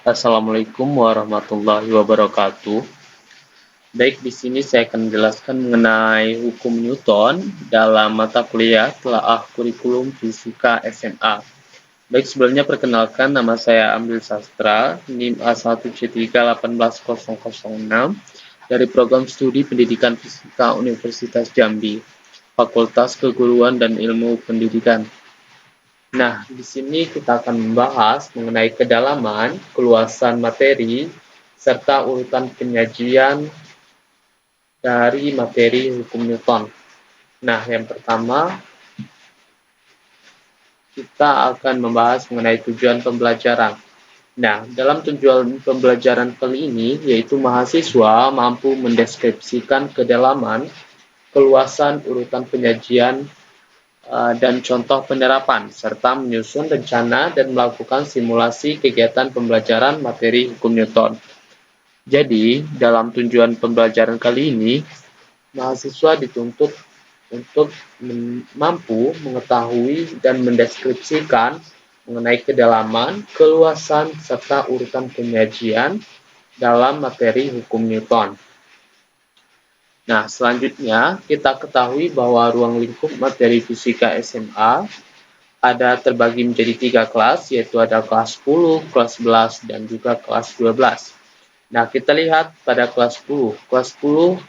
Assalamualaikum warahmatullahi wabarakatuh. Baik, di sini saya akan menjelaskan mengenai hukum Newton dalam mata kuliah telaah kurikulum fisika SMA. Baik, sebelumnya perkenalkan, nama saya Ambil Sastra, NIM A1C3181006 dari Program Studi Pendidikan Fisika Universitas Jambi, Fakultas Keguruan dan Ilmu Pendidikan. Nah, di sini kita akan membahas mengenai kedalaman, keluasan materi, serta urutan penyajian dari materi hukum Newton. Nah, yang pertama, kita akan membahas mengenai tujuan pembelajaran. Nah, dalam tujuan pembelajaran kali ini, yaitu mahasiswa mampu mendeskripsikan kedalaman, keluasan urutan penyajian, dan contoh penerapan, serta menyusun rencana dan melakukan simulasi kegiatan pembelajaran materi hukum Newton. Jadi, dalam tujuan pembelajaran kali ini, mahasiswa dituntut untuk mampu mengetahui dan mendeskripsikan mengenai kedalaman, keluasan, serta urutan penyajian dalam materi hukum Newton. Nah, selanjutnya kita ketahui bahwa ruang lingkup materi fisika SMA ada terbagi menjadi 3 kelas, yaitu ada kelas 10, kelas 11, dan juga kelas 12. Nah, kita lihat pada kelas 10. Kelas 10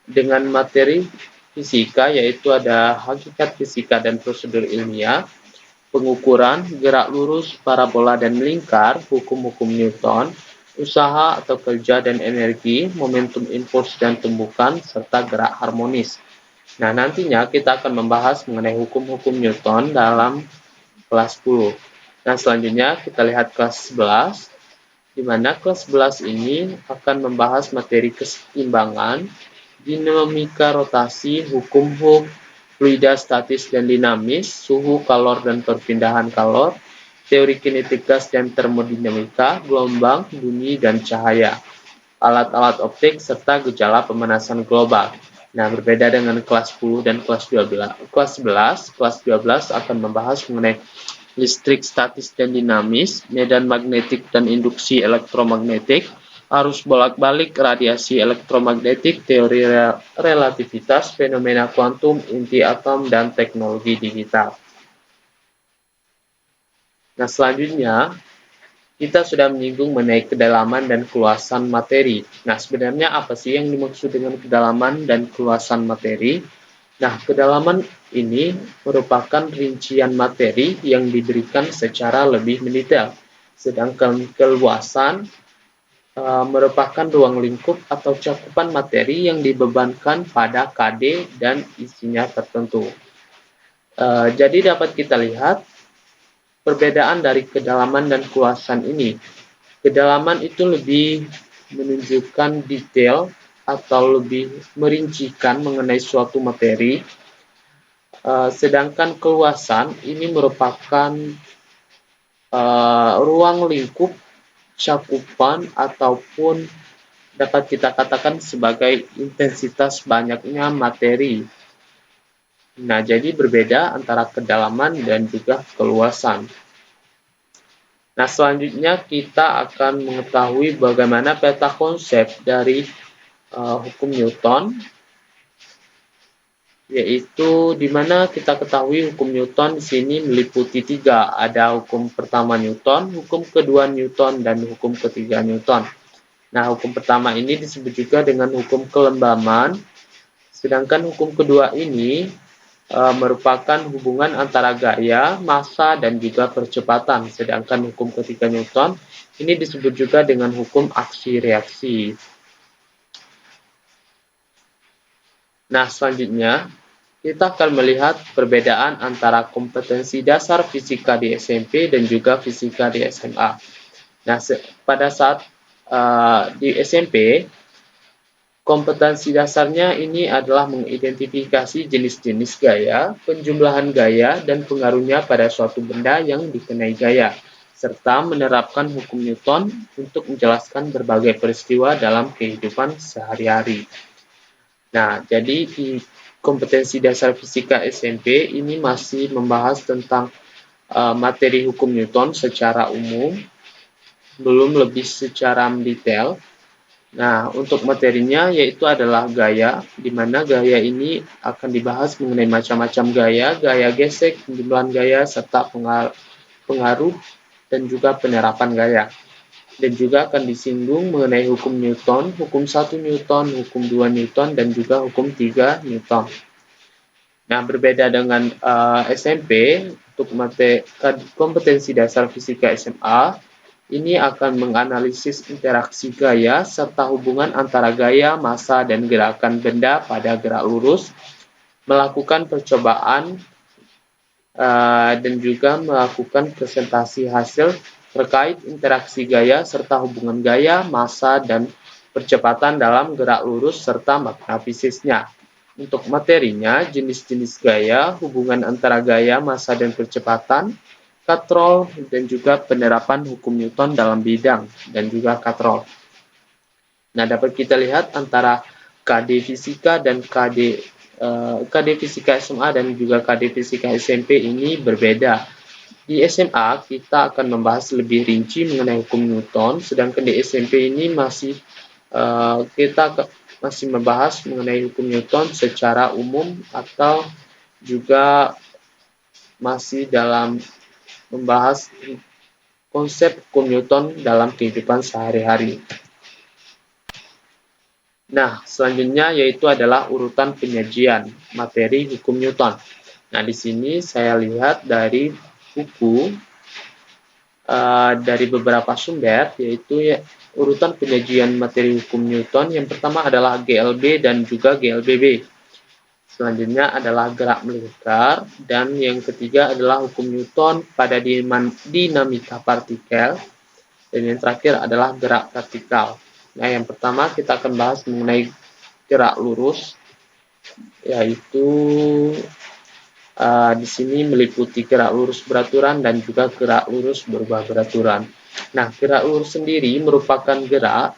dengan materi fisika, yaitu ada hakikat fisika dan prosedur ilmiah, pengukuran, gerak lurus, parabola dan melingkar, hukum-hukum Newton, usaha atau kerja dan energi, momentum impuls dan tumbukan, serta gerak harmonis. Nah, nantinya kita akan membahas mengenai hukum-hukum Newton dalam kelas 10. Nah, selanjutnya kita lihat kelas 11, di mana kelas 11 ini akan membahas materi keseimbangan, dinamika rotasi, hukum Hooke, fluida statis dan dinamis, suhu, kalor dan perpindahan kalor, teori kinetik gas dan termodinamika, gelombang, bunyi, dan cahaya, alat-alat optik, serta gejala pemanasan global. Nah, berbeda dengan kelas 10 dan kelas 12. Kelas 12 akan membahas mengenai listrik statis dan dinamis, medan magnetik dan induksi elektromagnetik, arus bolak-balik, radiasi elektromagnetik, teori relativitas, fenomena kuantum, inti atom, dan teknologi digital. Nah, selanjutnya kita sudah menyinggung mengenai kedalaman dan keluasan materi. Nah, sebenarnya apa sih yang dimaksud dengan kedalaman dan keluasan materi? Nah, kedalaman ini merupakan rincian materi yang diberikan secara lebih mendetail, sedangkan keluasan merupakan ruang lingkup atau cakupan materi yang dibebankan pada KD dan isinya tertentu. Jadi dapat kita lihat perbedaan dari kedalaman dan keluasan ini. Kedalaman itu lebih menunjukkan detail atau lebih merincikan mengenai suatu materi, sedangkan keluasan ini merupakan ruang lingkup cakupan ataupun dapat kita katakan sebagai intensitas banyaknya materi. Nah, jadi berbeda antara kedalaman dan juga keluasan. Nah, selanjutnya kita akan mengetahui bagaimana peta konsep dari hukum Newton, yaitu di mana kita ketahui hukum Newton di sini meliputi 3. Ada hukum pertama Newton, hukum kedua Newton, dan hukum ketiga Newton. Nah, hukum pertama ini disebut juga dengan hukum kelembaman, sedangkan hukum kedua ini merupakan hubungan antara gaya, massa, dan juga percepatan. Sedangkan hukum ketiga Newton ini disebut juga dengan hukum aksi-reaksi. Nah, selanjutnya kita akan melihat perbedaan antara kompetensi dasar fisika di SMP dan juga fisika di SMA. Nah, pada saat di SMP, kompetensi dasarnya ini adalah mengidentifikasi jenis-jenis gaya, penjumlahan gaya, dan pengaruhnya pada suatu benda yang dikenai gaya, serta menerapkan hukum Newton untuk menjelaskan berbagai peristiwa dalam kehidupan sehari-hari. Nah, jadi di kompetensi dasar fisika SMP ini masih membahas tentang materi hukum Newton secara umum, belum lebih secara detail. Nah, untuk materinya yaitu adalah gaya, di mana gaya ini akan dibahas mengenai macam-macam gaya, gaya gesek, penjumlahan gaya, serta pengaruh dan juga penerapan gaya. Dan juga akan disinggung mengenai hukum Newton, hukum 1 Newton, hukum 2 Newton, dan juga hukum 3 Newton. Nah, berbeda dengan SMP, untuk kompetensi dasar fisika SMA, ini akan menganalisis interaksi gaya serta hubungan antara gaya, massa, dan gerakan benda pada gerak lurus, melakukan percobaan, dan juga melakukan presentasi hasil terkait interaksi gaya serta hubungan gaya, massa, dan percepatan dalam gerak lurus serta makna fisisnya. Untuk materinya, jenis-jenis gaya, hubungan antara gaya, massa, dan percepatan, katrol, dan juga penerapan hukum Newton dalam bidang, dan juga katrol. Nah, dapat kita lihat antara KD Fisika dan KD Fisika SMA dan juga KD Fisika SMP ini berbeda. Di SMA kita akan membahas lebih rinci mengenai hukum Newton, sedangkan di SMP ini kita masih membahas mengenai hukum Newton secara umum atau juga masih dalam membahas konsep hukum Newton dalam kehidupan sehari-hari. Nah, selanjutnya yaitu adalah urutan penyajian materi hukum Newton. Nah, di sini saya lihat dari buku dari beberapa sumber, yaitu urutan penyajian materi hukum Newton. Yang pertama adalah GLB dan juga GLBB. Selanjutnya adalah gerak melingkar, dan yang ketiga adalah hukum Newton pada dinamika partikel, dan yang terakhir adalah gerak vertikal. Nah, yang pertama kita akan bahas mengenai gerak lurus, yaitu di sini meliputi gerak lurus beraturan dan juga gerak lurus berubah beraturan. Nah, gerak lurus sendiri merupakan gerak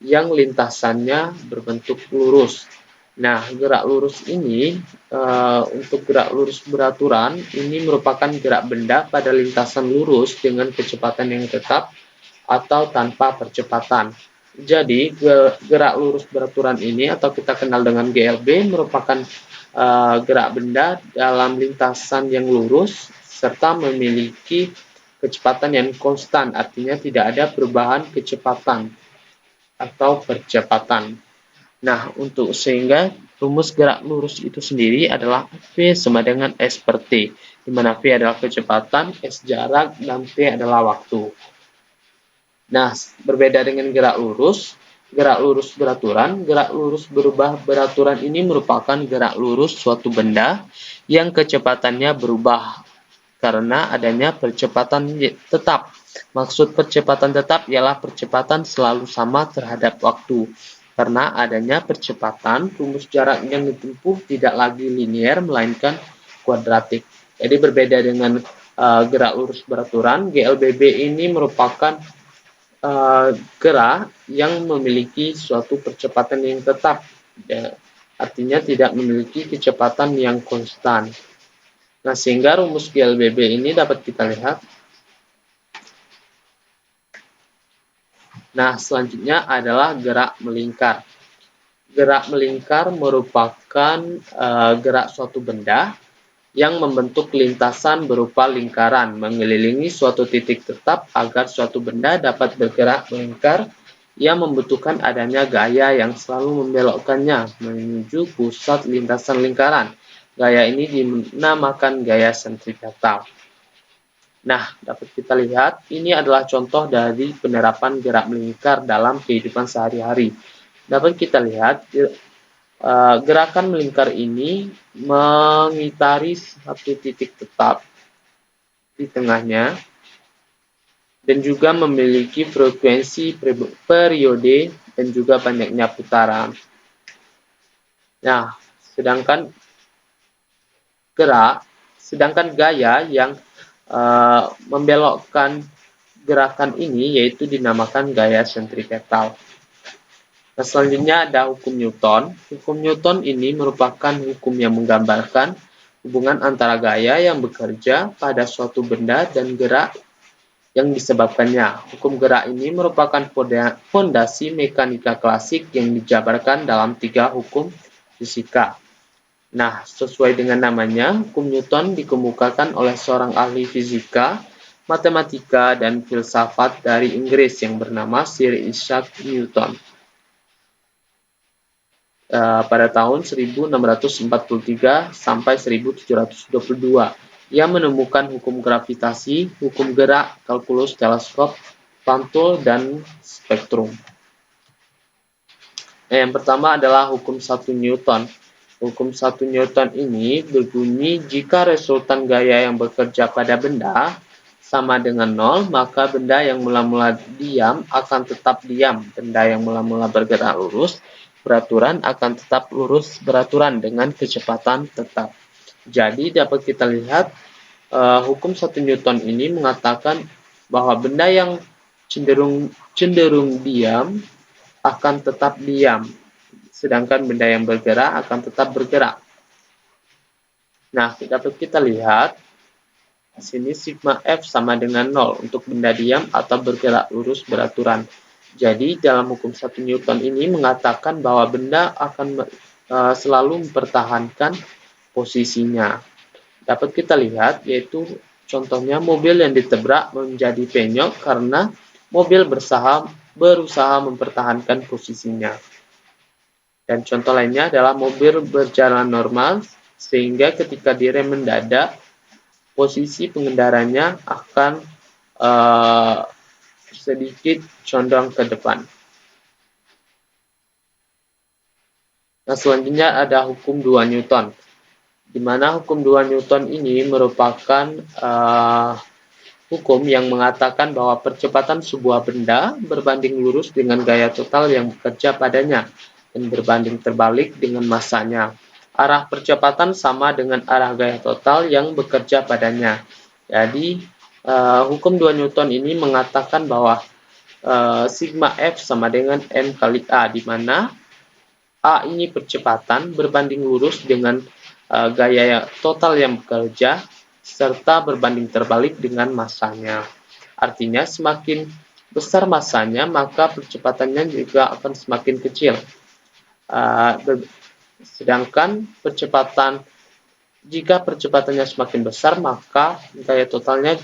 yang lintasannya berbentuk lurus. Nah, gerak lurus ini untuk gerak lurus beraturan ini merupakan gerak benda pada lintasan lurus dengan kecepatan yang tetap atau tanpa percepatan. Jadi, gerak lurus beraturan ini atau kita kenal dengan GLB merupakan gerak benda dalam lintasan yang lurus serta memiliki kecepatan yang konstan, artinya tidak ada perubahan kecepatan atau percepatan. Nah, untuk sehingga rumus gerak lurus itu sendiri adalah V sama dengan S per T, di mana V adalah kecepatan, S jarak, dan T adalah waktu. Nah, berbeda dengan gerak lurus beraturan, gerak lurus berubah beraturan ini merupakan gerak lurus suatu benda yang kecepatannya berubah karena adanya percepatan tetap. Maksud percepatan tetap ialah percepatan selalu sama terhadap waktu. Karena adanya percepatan, rumus jarak yang ditempuh tidak lagi linear melainkan kuadratik. Jadi berbeda dengan gerak lurus beraturan, GLBB ini merupakan gerak yang memiliki suatu percepatan yang tetap, ya, artinya tidak memiliki kecepatan yang konstan. Nah, sehingga rumus GLBB ini dapat kita lihat. Nah, selanjutnya adalah gerak melingkar. Gerak melingkar merupakan gerak suatu benda yang membentuk lintasan berupa lingkaran mengelilingi suatu titik tetap agar suatu benda dapat bergerak melingkar. Ia membutuhkan adanya gaya yang selalu membelokkannya menuju pusat lintasan lingkaran. Gaya ini dinamakan gaya sentripetal. Nah, dapat kita lihat ini adalah contoh dari penerapan gerak melingkar dalam kehidupan sehari-hari. Dapat kita lihat gerakan melingkar ini mengitari satu titik tetap di tengahnya dan juga memiliki frekuensi periode dan juga banyaknya putaran. Nah, sedangkan gaya yang membelokkan gerakan ini yaitu dinamakan gaya sentripetal. Nah, selanjutnya ada hukum Newton. Hukum Newton ini merupakan hukum yang menggambarkan hubungan antara gaya yang bekerja pada suatu benda dan gerak yang disebabkannya. Hukum gerak ini merupakan fondasi mekanika klasik yang dijabarkan dalam 3 hukum fisika. Nah, sesuai dengan namanya, hukum Newton dikemukakan oleh seorang ahli fisika, matematika, dan filsafat dari Inggris yang bernama Sir Isaac Newton. Pada tahun 1643 sampai 1722. Ia menemukan hukum gravitasi, hukum gerak, kalkulus teleskop, pantul, dan spektrum. Yang pertama adalah hukum 1 Newton. Hukum 1 Newton ini berbunyi jika resultan gaya yang bekerja pada benda sama dengan 0, maka benda yang mula-mula diam akan tetap diam. Benda yang mula-mula bergerak lurus beraturan akan tetap lurus beraturan dengan kecepatan tetap. Jadi dapat kita lihat hukum 1 Newton ini mengatakan bahwa benda yang cenderung diam akan tetap diam, sedangkan benda yang bergerak akan tetap bergerak. Nah, dapat kita lihat di sini sigma F sama dengan 0 untuk benda diam atau bergerak lurus beraturan. Jadi dalam hukum 1 Newton ini mengatakan bahwa benda akan selalu mempertahankan posisinya. Dapat kita lihat yaitu contohnya mobil yang ditabrak menjadi penyok karena mobil berusaha mempertahankan posisinya. Dan contoh lainnya adalah mobil berjalan normal sehingga ketika direm mendadak posisi pengendaranya akan sedikit condong ke depan. Nah, selanjutnya ada hukum 2 Newton, di mana hukum 2 Newton ini merupakan hukum yang mengatakan bahwa percepatan sebuah benda berbanding lurus dengan gaya total yang bekerja padanya dan berbanding terbalik dengan masanya. Arah percepatan sama dengan arah gaya total yang bekerja padanya. Jadi, hukum 2 Newton ini mengatakan bahwa sigma F sama dengan M kali A, di mana A ini percepatan berbanding lurus dengan gaya total yang bekerja, serta berbanding terbalik dengan masanya. Artinya, semakin besar masanya, maka percepatannya juga akan semakin kecil. Sedangkan jika percepatannya semakin besar, maka gaya totalnya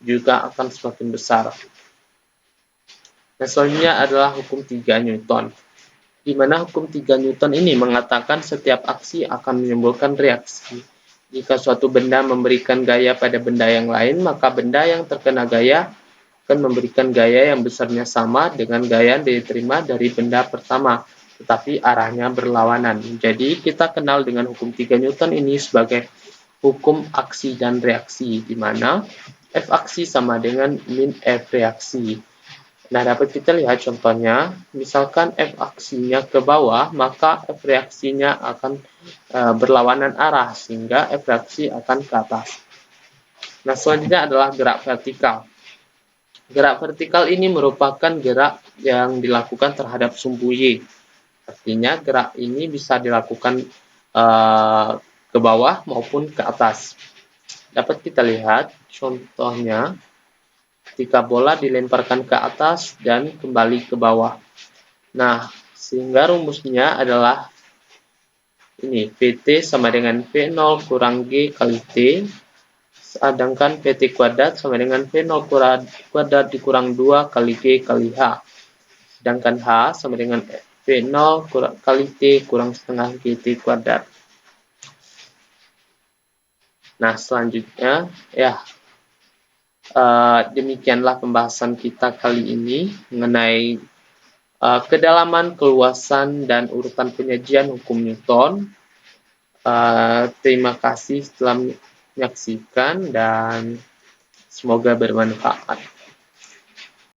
juga akan semakin besar. Nah, selanjutnya adalah hukum 3 Newton, di mana hukum 3 Newton ini mengatakan setiap aksi akan menimbulkan reaksi. Jika suatu benda memberikan gaya pada benda yang lain, maka benda yang terkena gaya akan memberikan gaya yang besarnya sama dengan gaya yang diterima dari benda pertama, tetapi arahnya berlawanan. Jadi kita kenal dengan hukum 3 Newton ini sebagai hukum aksi dan reaksi, di mana F aksi sama dengan min F reaksi. Nah, dapat kita lihat contohnya, misalkan F aksinya ke bawah, maka F reaksinya akan berlawanan arah, sehingga F reaksi akan ke atas. Nah, selanjutnya adalah gerak vertikal. Gerak vertikal ini merupakan gerak yang dilakukan terhadap sumbu Y. Artinya gerak ini bisa dilakukan ke bawah maupun ke atas. Dapat kita lihat contohnya ketika bola dilemparkan ke atas dan kembali ke bawah. Nah, sehingga rumusnya adalah ini, PT sama dengan V0 kurang G kali T, sedangkan PT kuadrat sama dengan V0 kuadrat dikurang 2 kali G kali H. Sedangkan H sama dengan V0 kali T kurang setengah GT kuadrat. Nah, selanjutnya ya demikianlah pembahasan kita kali ini mengenai kedalaman, keluasan, dan urutan penyajian hukum Newton. Terima kasih telah menyaksikan dan semoga bermanfaat.